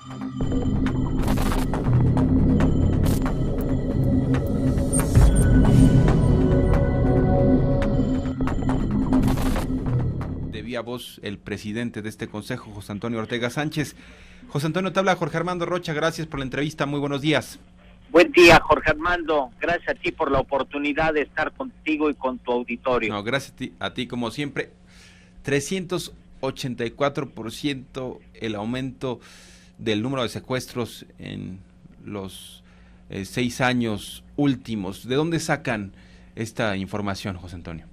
De viva voz, el presidente de este consejo, José Antonio Ortega Sánchez. José Antonio, te habla Jorge Armando Rocha, gracias por la entrevista, muy buenos días. Buen día, Jorge Armando, gracias a ti por la oportunidad de estar contigo y con tu auditorio. No, gracias a ti como siempre. 384% el aumento del número de secuestros en los 6 años últimos. ¿De dónde sacan esta información, José Antonio?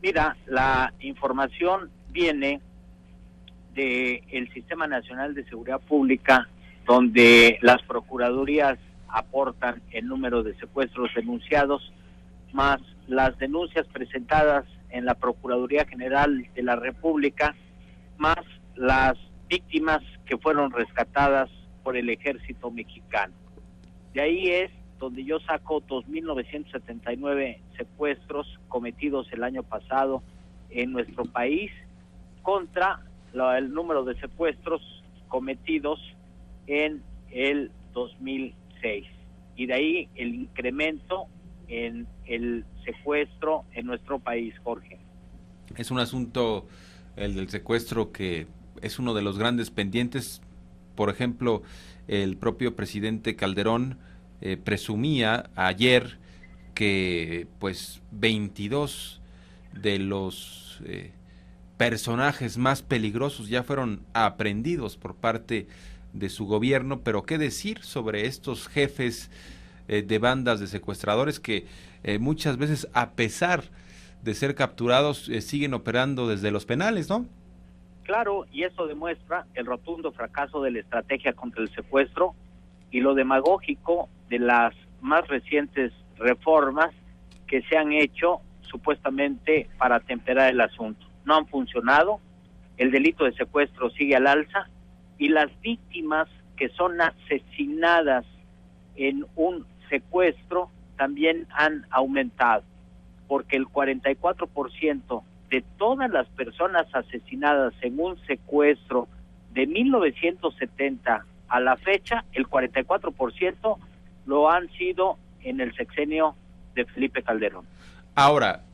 Mira, la información viene del Sistema Nacional de Seguridad Pública, donde las procuradurías aportan el número de secuestros denunciados, más las denuncias presentadas en la Procuraduría General de la República, más las víctimas que fueron rescatadas por el Ejército Mexicano. De ahí es donde yo saco 2.979 secuestros cometidos el año pasado en nuestro país contra el número de secuestros cometidos en el 2006. Y de ahí el incremento en el secuestro en nuestro país, Jorge. Es un asunto, el del secuestro, que es uno de los grandes pendientes. Por ejemplo, el propio presidente Calderón presumía ayer que pues 22 de los personajes más peligrosos ya fueron aprehendidos por parte de su gobierno, pero qué decir sobre estos jefes de bandas de secuestradores que muchas veces, a pesar de ser capturados, siguen operando desde los penales, ¿no? Claro, y eso demuestra el rotundo fracaso de la estrategia contra el secuestro y lo demagógico de las más recientes reformas que se han hecho supuestamente para atemperar el asunto. No han funcionado, el delito de secuestro sigue al alza y las víctimas que son asesinadas en un secuestro también han aumentado, porque el 44% de todas las personas asesinadas en un secuestro de 1970 a la fecha, el 44% lo han sido en el sexenio de Felipe Calderón. Ahora,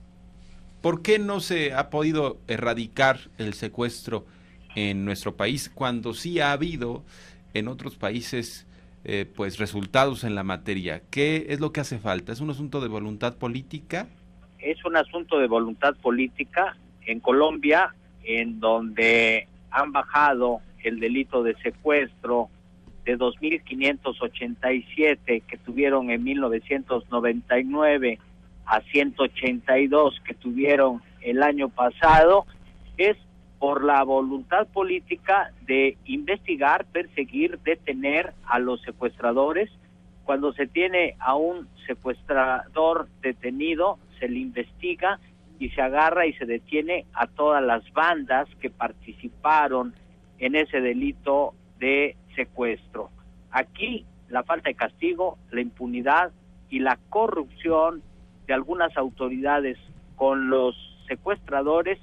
¿por qué no se ha podido erradicar el secuestro en nuestro país cuando sí ha habido en otros países pues resultados en la materia? ¿Qué es lo que hace falta? ¿Es un asunto de voluntad política? Es un asunto de voluntad política. En Colombia, en donde han bajado el delito de secuestro de 2.587 que tuvieron en 1999 a 182 que tuvieron el año pasado, es por la voluntad política de investigar, perseguir, detener a los secuestradores. Cuando se tiene a un secuestrador detenido, se le investiga y se agarra y se detiene a todas las bandas que participaron en ese delito de secuestro. Aquí la falta de castigo, la impunidad y la corrupción de algunas autoridades con los secuestradores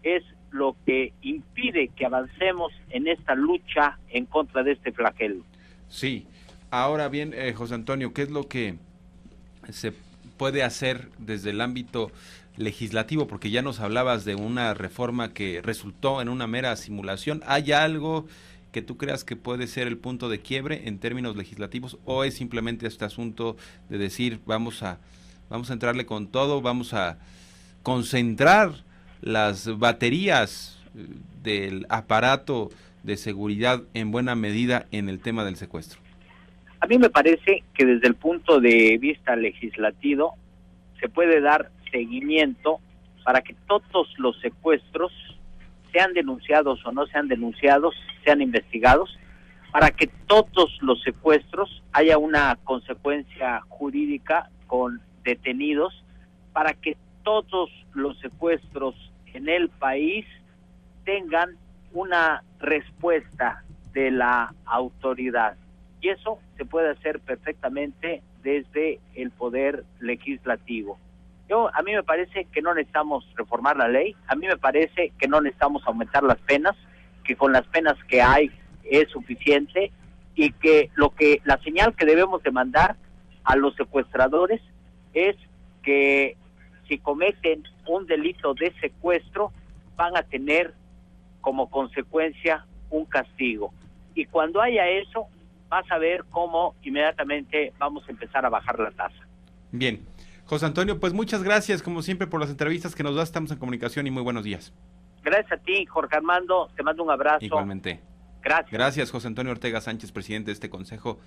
es lo que impide que avancemos en esta lucha en contra de este flagelo. Sí. Ahora bien, José Antonio, ¿qué es lo que se puede hacer desde el ámbito legislativo? Porque ya nos hablabas de una reforma que resultó en una mera simulación. ¿Hay algo que tú creas que puede ser el punto de quiebre en términos legislativos, o es simplemente este asunto de decir vamos a entrarle con todo, vamos a concentrar las baterías del aparato de seguridad en buena medida en el tema del secuestro? A mí me parece que desde el punto de vista legislativo se puede dar seguimiento para que todos los secuestros, sean denunciados o no sean denunciados, sean investigados, para que todos los secuestros haya una consecuencia jurídica con detenidos, para que todos los secuestros en el país tengan una respuesta de la autoridad. Y eso se puede hacer perfectamente desde el poder legislativo. A mí me parece que no necesitamos reformar la ley, a mí me parece que no necesitamos aumentar las penas, que con las penas que hay es suficiente, y que la señal que debemos de mandar a los secuestradores es que si cometen un delito de secuestro van a tener como consecuencia un castigo. Y cuando haya eso, vas a ver cómo inmediatamente vamos a empezar a bajar la tasa. Bien. José Antonio, pues muchas gracias, como siempre, por las entrevistas que nos das. Estamos en comunicación y muy buenos días. Gracias a ti, Jorge Armando. Te mando un abrazo. Igualmente. Gracias. Gracias, José Antonio Ortega Sánchez, presidente de este consejo.